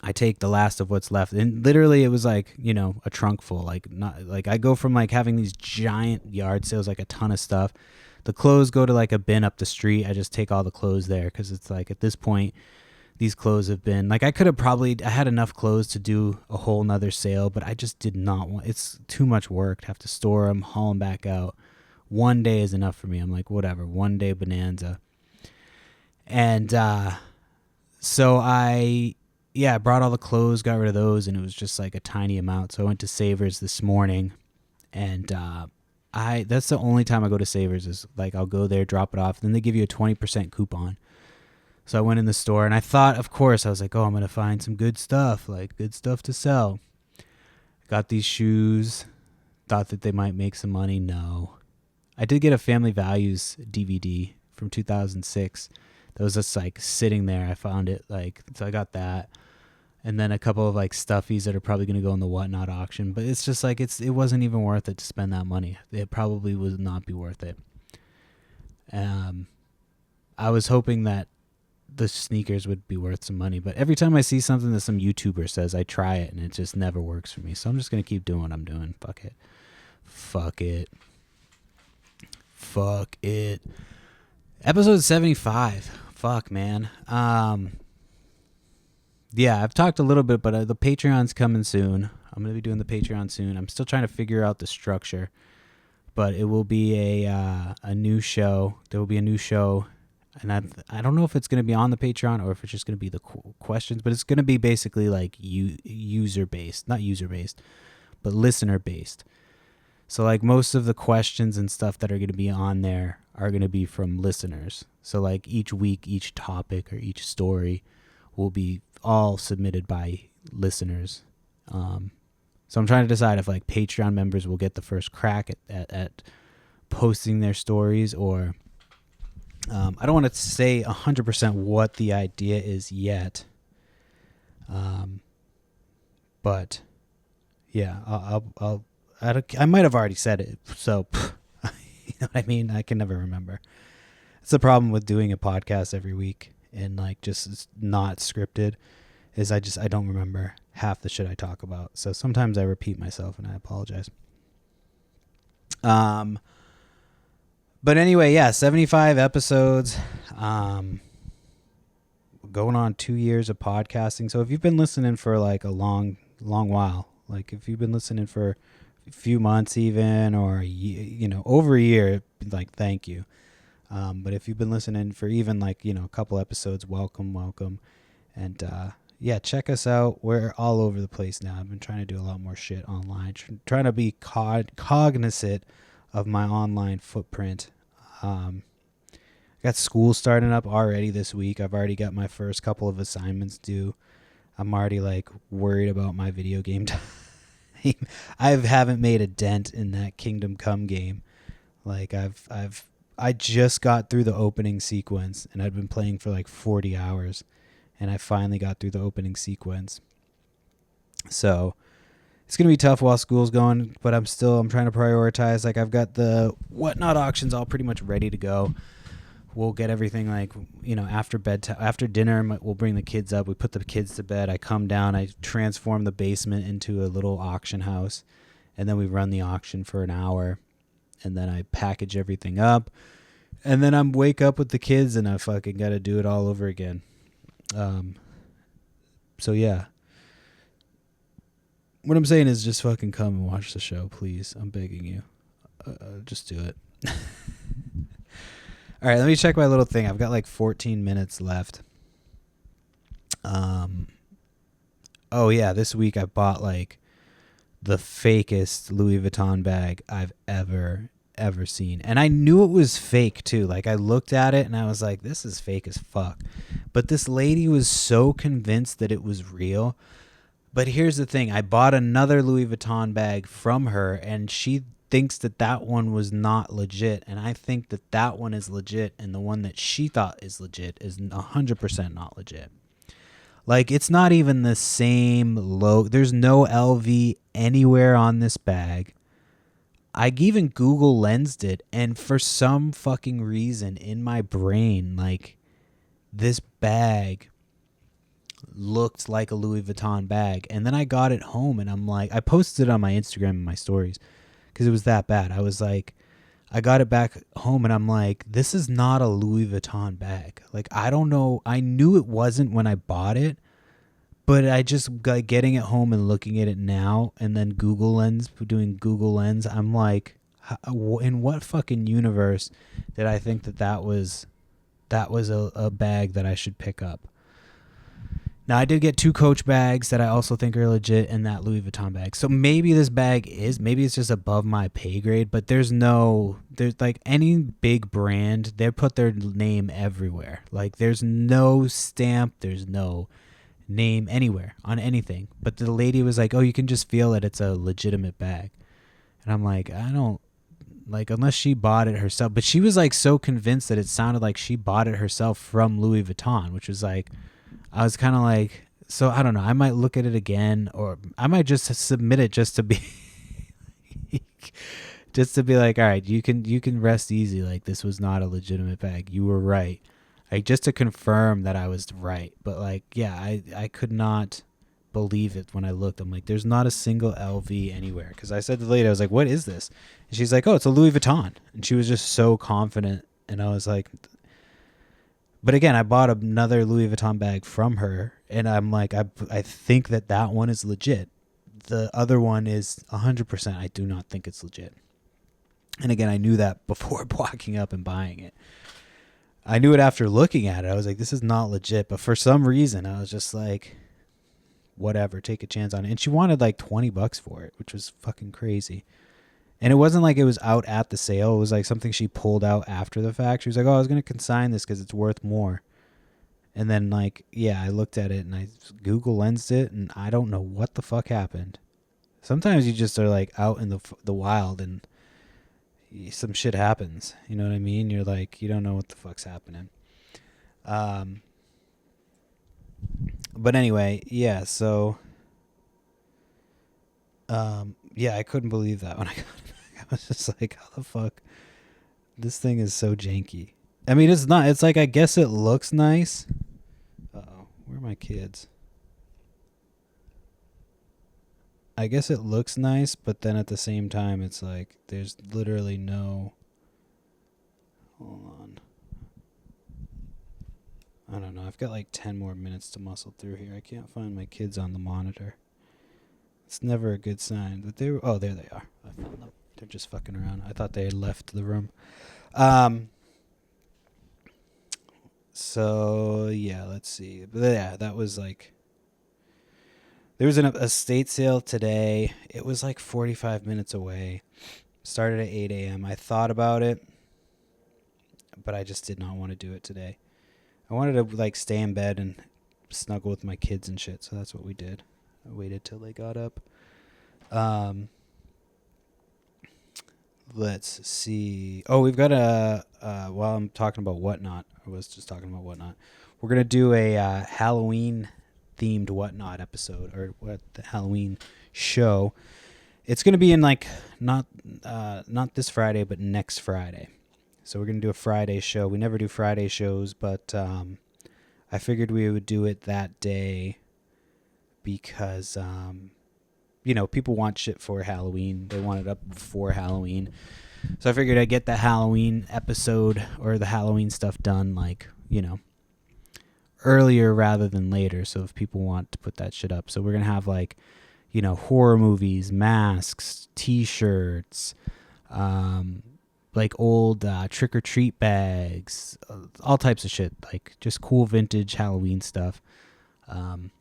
I take the last of what's left. And literally it was like, you know, a trunk full. Like, not like I go from like having these giant yard sales, like a ton of stuff. The clothes go to like a bin up the street. I just take all the clothes there because it's like at this point, these clothes have been like, I had enough clothes to do a whole nother sale, but I just did not want, it's too much work to have to store them, haul them back out. One day is enough for me. I'm like, whatever, one day bonanza. And so I brought all the clothes, got rid of those, and it was just like a tiny amount. So I went to Savers this morning, and that's the only time I go to Savers is like I'll go there, drop it off, then they give you a 20% coupon. So I went in the store, and I thought, of course, I was like, oh, I'm going to find some good stuff, like good stuff to sell. Got these shoes, thought that they might make some money. No. I did get a Family Values DVD from 2006. That was just like sitting there. I found it, like, so I got that. And then a couple of like stuffies that are probably going to go in the Whatnot auction. But it's just like, it wasn't even worth it to spend that money. It probably would not be worth it. I was hoping that the sneakers would be worth some money, but every time I see something that some YouTuber says, I try it and it just never works for me. So I'm just going to keep doing what I'm doing. Fuck it. Episode 75. Fuck, man. Yeah, I've talked a little bit, but the Patreon's coming soon. I'm going to be doing the Patreon soon. I'm still trying to figure out the structure, but it will be a new show. There will be a new show. And I don't know if it's going to be on the Patreon or if it's just going to be the questions, but it's going to be basically like user-based, not user-based, but listener-based. So like most of the questions and stuff that are going to be on there are going to be from listeners. So like each week, each topic or each story will be all submitted by listeners. So I'm trying to decide if like Patreon members will get the first crack at posting their stories or... I don't want to say 100% what the idea is yet. But yeah, I might have already said it. So, you know what I mean? I can never remember. It's the problem with doing a podcast every week and like just not scripted is I don't remember half the shit I talk about. So sometimes I repeat myself and I apologize. But anyway, yeah, 75 episodes. going on 2 years of podcasting. So if you've been listening for like a long while, like if you've been listening for a few months even, or over a year, like thank you. But if you've been listening for even like a couple episodes, welcome. And yeah, check us out. We're all over the place now. I've been trying to do a lot more shit online, trying to be cognizant of my online footprint. Got school starting up already this week. I've already got my first couple of assignments due. I'm already like worried about my video game time. I haven't made a dent in that Kingdom Come game. Like I just got through the opening sequence, and I'd been playing for like 40 hours, and I finally got through the opening sequence. So it's going to be tough while school's going, but I'm trying to prioritize. Like I've got the Whatnot auctions all pretty much ready to go. We'll get everything like, after bedtime, after dinner, we'll bring the kids up. We put the kids to bed. I come down. I transform the basement into a little auction house, and then we run the auction for an hour, and then I package everything up, and then I wake up with the kids, and I fucking got to do it all over again. So yeah. What I'm saying is just fucking come and watch the show, please. I'm begging you. Just do it. All right, let me check my little thing. I've got like 14 minutes left. Oh yeah, this week I bought like the fakest Louis Vuitton bag I've ever seen. And I knew it was fake too. Like I looked at it and I was like, this is fake as fuck. But this lady was so convinced that it was real. But here's the thing. I bought another Louis Vuitton bag from her, and she thinks that one was not legit, and I think that one is legit, and the one that she thought is legit is 100% not legit. Like, it's not even the same logo. There's no LV anywhere on this bag. I even Google lensed it, and for some fucking reason in my brain, like, this bag looked like a Louis Vuitton bag. And then I got it home, and I'm like, I posted it on my Instagram and my stories because it was that bad. I was like, I got it back home, and I'm like, this is not a Louis Vuitton bag. Like, I don't know. I knew it wasn't when I bought it, but I just got getting it home and looking at it now, and then doing Google Lens. I'm like, in what fucking universe did I think that was a bag that I should pick up? Now, I did get 2 Coach bags that I also think are legit, and that Louis Vuitton bag. So maybe this bag maybe it's just above my pay grade, but there's like any big brand, they put their name everywhere. Like there's no stamp, there's no name anywhere on anything. But the lady was like, oh, you can just feel that it's a legitimate bag. And I'm like, I don't, like, unless she bought it herself. But she was like so convinced that it sounded like she bought it herself from Louis Vuitton, which was like, I was kind of like, so I don't know. I might look at it again, or I might just submit it just to be, like, all right, you can rest easy. Like, this was not a legitimate bag. You were right. Like, just to confirm that I was right. But like, yeah, I could not believe it when I looked. I'm like, there's not a single LV anywhere. Because I said to the lady, I was like, what is this? And she's like, oh, it's a Louis Vuitton. And she was just so confident. And I was like, but again, I bought another Louis Vuitton bag from her, and I'm like, I think that one is legit. The other one is 100%. I do not think it's legit. And again, I knew that before walking up and buying it. I knew it after looking at it. I was like, this is not legit. But for some reason, I was just like, whatever, take a chance on it. And she wanted like $20 for it, which was fucking crazy. And it wasn't like it was out at the sale. It was like something she pulled out after the fact. She was like, oh, I was going to consign this because it's worth more. And then, like, yeah, I looked at it and I Google lensed it, and I don't know what the fuck happened. Sometimes you just are like out in the wild and some shit happens. You know what I mean? You're like, you don't know what the fuck's happening. But anyway, yeah, so yeah, I couldn't believe that when I got it. I was just like, how the fuck? This thing is so janky. I mean, it's not. It's like, I guess it looks nice. Uh-oh. Where are my kids? I guess it looks nice, but then at the same time, it's like, there's literally no... Hold on. I don't know. I've got like 10 more minutes to muscle through here. I can't find my kids on the monitor. It's never a good sign. But they were, oh, there they are. I found them. They're just fucking around. I thought they had left the room. So yeah, let's see. But yeah, that was like, there was an estate sale today. It was like 45 minutes away. Started at 8 a.m. I thought about it, but I just did not want to do it today. I wanted to like stay in bed and snuggle with my kids and shit. So that's what we did. I waited till they got up. Let's see. Oh, we've got while I'm talking about Whatnot, I was just talking about Whatnot. We're going to do a Halloween themed Whatnot episode, or what, the Halloween show. It's going to be in like, not this Friday, but next Friday. So we're going to do a Friday show. We never do Friday shows, but I figured we would do it that day because, people want shit for Halloween. They want it up before Halloween. So I figured I'd get the Halloween episode or the Halloween stuff done, like, earlier rather than later. So if people want to put that shit up. So we're going to have like, horror movies, masks, t-shirts, like old trick-or-treat bags, all types of shit, like just cool vintage Halloween stuff. And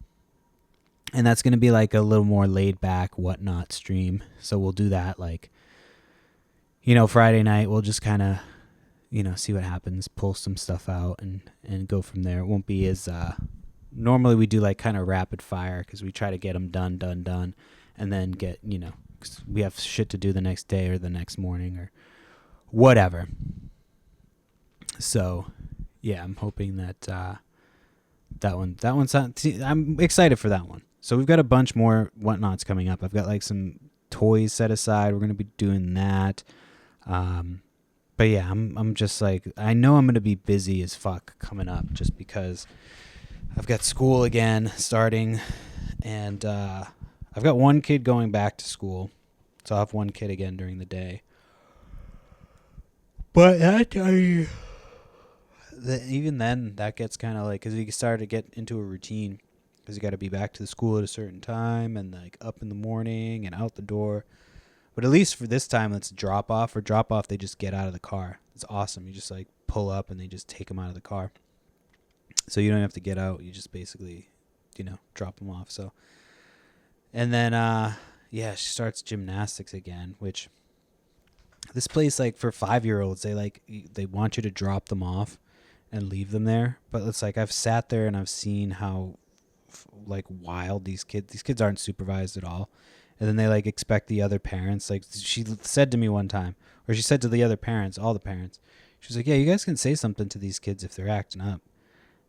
that's going to be like a little more laid back Whatnot stream. So we'll do that like, Friday night. We'll just kind of, see what happens, pull some stuff out and go from there. It won't be as, normally we do like kind of rapid fire because we try to get them done. And then get, 'cause we have shit to do the next day or the next morning or whatever. So yeah, I'm hoping that, I'm excited for that one. So we've got a bunch more Whatnots coming up. I've got like some toys set aside. We're going to be doing that. But yeah, I'm just like, I know I'm going to be busy as fuck coming up just because I've got school again starting, and I've got one kid going back to school. So I'll have one kid again during the day. But even then, that gets kind of like, because you start to get into a routine, because you got to be back to the school at a certain time and like up in the morning and out the door. But at least for this time, it's drop off. For drop off, they just get out of the car. It's awesome. You just like pull up and they just take them out of the car. So you don't have to get out. You just basically, drop them off. So, and then, she starts gymnastics again, which this place, like for 5-year-olds, they want you to drop them off and leave them there. But it's like, I've sat there and I've seen how like wild these kids aren't supervised at all. And then they like expect the other parents. Like she said to me one time, or she said to the other parents, all the parents, she was like, yeah, you guys can say something to these kids if they're acting up.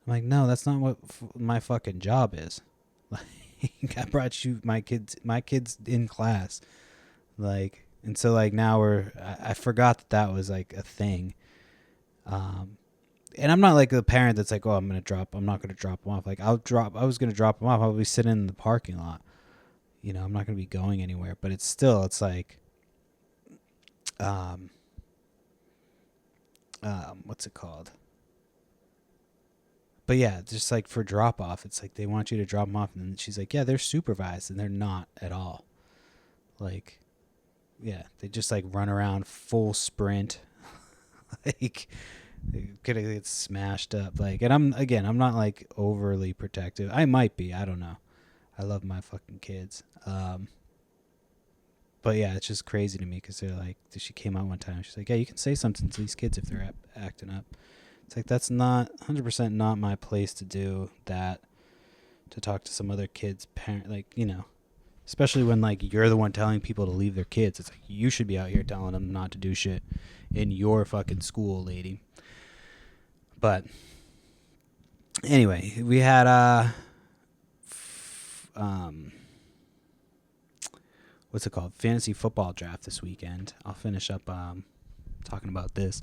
I'm like, no, that's not what my fucking job is. Like, I brought you my kids in class. Like, and so like now I forgot that was like a thing. And I'm not like the parent that's like, oh, I'm not going to drop them off. Like I was going to drop them off. I'll be sitting in the parking lot. I'm not going to be going anywhere, but it's like, what's it called? But yeah, just like for drop off, it's like they want you to drop them off. And she's like, yeah, they're supervised, and they're not at all. Like, yeah, they just like run around full sprint. Like, they're gonna get smashed up. Like, and I'm not like overly protective. I might be. I don't know. I love my fucking kids. But yeah, it's just crazy to me because they're like, she came out one time. She's like, yeah, you can say something to these kids if they're acting up. It's like, that's not 100% not my place to do that, to talk to some other kid's parent, like, especially when like you're the one telling people to leave their kids. It's like, you should be out here telling them not to do shit in your fucking school, lady. But anyway, we had what's it called? Fantasy football draft this weekend. I'll finish up talking about this.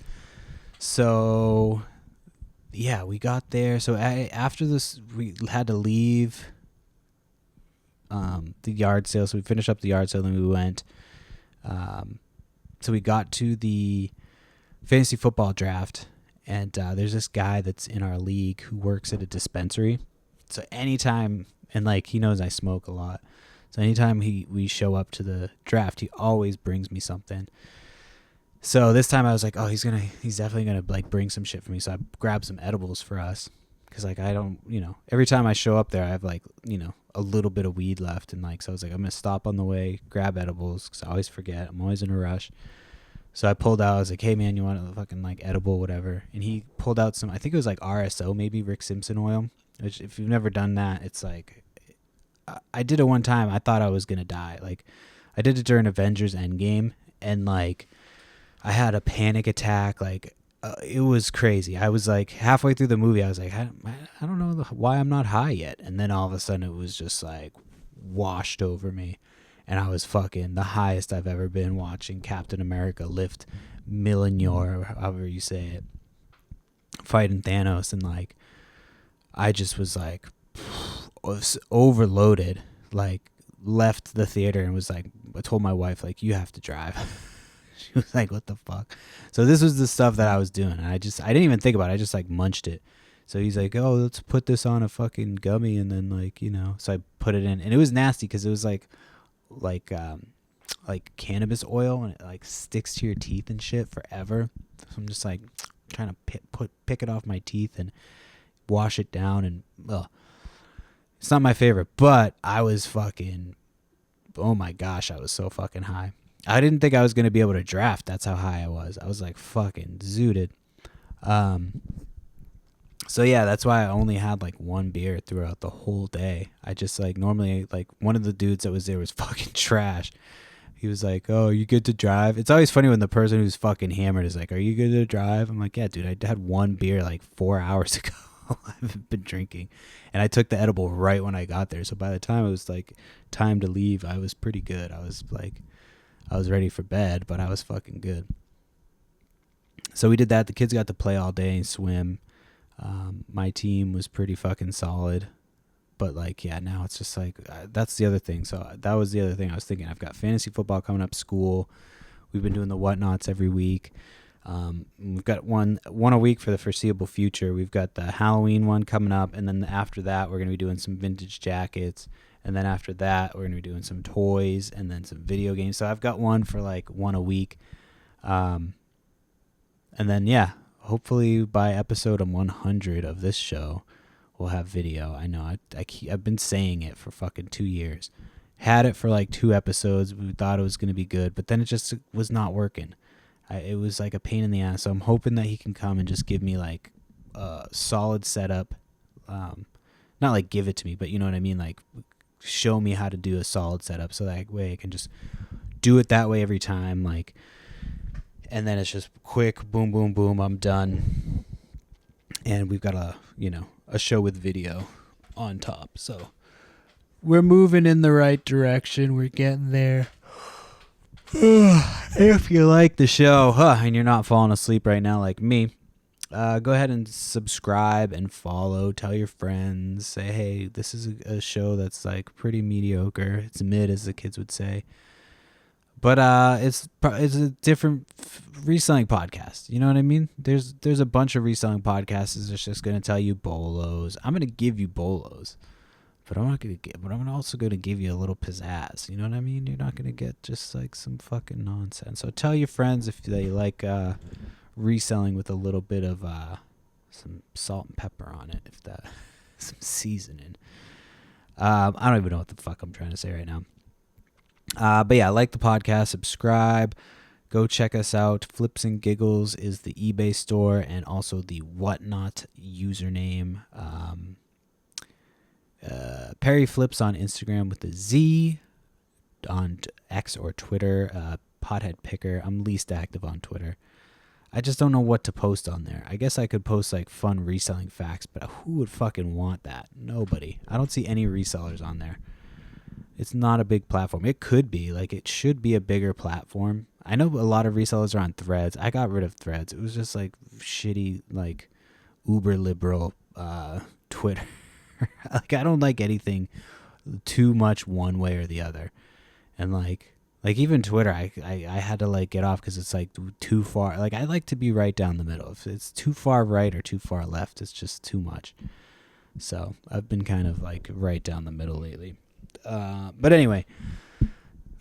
So yeah, we got there. So after this, we had to leave the yard sale. So we finished up the yard sale, and we went. So we got to the fantasy football draft, And there's this guy that's in our league who works at a dispensary. So anytime, and like he knows I smoke a lot. So anytime we show up to the draft, he always brings me something. So this time I was like, oh, he's definitely gonna like bring some shit for me. So I grabbed some edibles for us, because like I don't, every time I show up there, I have like a little bit of weed left, and like so I was like, I'm gonna stop on the way, grab edibles, because I always forget. I'm always in a rush. So I pulled out. I was like, hey man, you want a fucking like edible, whatever? And he pulled out some. I think it was like RSO, maybe Rick Simpson oil. Which if you've never done that, it's like I did it one time. I thought I was gonna die. Like I did it during Avengers Endgame, and like I had a panic attack. Like it was crazy. I was like halfway through the movie, I was like, I don't know why I'm not high yet. And then all of a sudden it was just like washed over me. And I was fucking the highest I've ever been watching Captain America lift Mjolnir, however you say it, fighting Thanos. And like, I just was like overloaded, like left the theater and was like, I told my wife, like, you have to drive. She was like, what the fuck? So this was the stuff that I was doing. And I didn't even think about it. I just like munched it. So he's like, oh, let's put this on a fucking gummy. And then like, so I put it in, and it was nasty because it was like cannabis oil, and it like sticks to your teeth and shit forever. So I'm just like trying to pick it off my teeth and wash it down, and it's not my favorite, but I was fucking, oh my gosh, I was so fucking high. I didn't think I was going to be able to draft. That's how high I was. I was like fucking zooted. So yeah, that's why I only had like one beer throughout the whole day. I just like normally, like one of the dudes that was there was fucking trash. He was like, oh, are you good to drive? It's always funny when the person who's fucking hammered is like, are you good to drive? I'm like, yeah, dude, I had one beer like 4 hours ago. I haven't been drinking. And I took the edible right when I got there. So by the time it was like time to leave, I was pretty good. I was ready for bed, but I was fucking good. So we did that. The kids got to play all day and swim. My team was pretty fucking solid. But like, yeah, now it's just like, that's the other thing. So that was the other thing I was thinking. I've got fantasy football coming up, school. We've been doing the whatnots every week. We've got one a week for the foreseeable future. We've got the Halloween one coming up. And then after that, we're going to be doing some vintage jackets. And then after that, we're going to be doing some toys and then some video games. So I've got one for like one a week. And then, yeah, hopefully by episode 100 of this show, we'll have video. I know I've been saying it for fucking 2 years. Had it for like 2 episodes. We thought it was going to be good, but then it just was not working. It was like a pain in the ass. So I'm hoping that he can come and just give me like a solid setup. Not like give it to me, but you know what I mean? Like show me how to do a solid setup so that way I can just do it that way every time. Like, and then it's just quick, boom, boom, boom, I'm done. And we've got a show with video on top. So we're moving in the right direction. We're getting there. If you like the show, and you're not falling asleep right now like me, go ahead and subscribe and follow. Tell your friends. Say, hey, this is a show that's like pretty mediocre. It's mid, as the kids would say. But it's a different reselling podcast. You know what I mean? There's a bunch of reselling podcasts that's just going to tell you bolos. I'm going to give you bolos. But I'm also going to give you a little pizzazz. You know what I mean? You're not going to get just like some fucking nonsense. So tell your friends if they like reselling with a little bit of some salt and pepper on it, if that some seasoning. I don't even know what the fuck I'm trying to say right now. But yeah, like the podcast, subscribe, go check us out. Flips and Giggles is the eBay store and also the Whatnot username. Perry Flips on Instagram with a Z, on X or Twitter. Pothead Picker. I'm least active on Twitter. I just don't know what to post on there. I guess I could post like fun reselling facts, but who would fucking want that? Nobody. I don't see any resellers on there. It's not a big platform. It could be. Like, it should be a bigger platform. I know a lot of resellers are on Threads. I got rid of Threads. It was just like shitty, like uber liberal Twitter. Like, I don't like anything too much one way or the other. And like Like even Twitter, I had to like get off because it's like too far. Like I like to be right down the middle. If it's too far right or too far left, it's just too much. So I've been kind of like right down the middle lately. But anyway,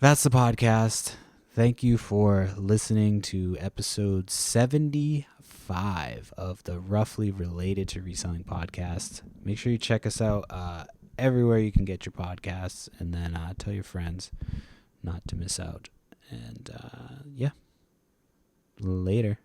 that's the podcast. Thank you for listening to episode 75 of the Roughly Related to Reselling podcast. Make sure you check us out everywhere you can get your podcasts, and then tell your friends not to miss out. And yeah, later.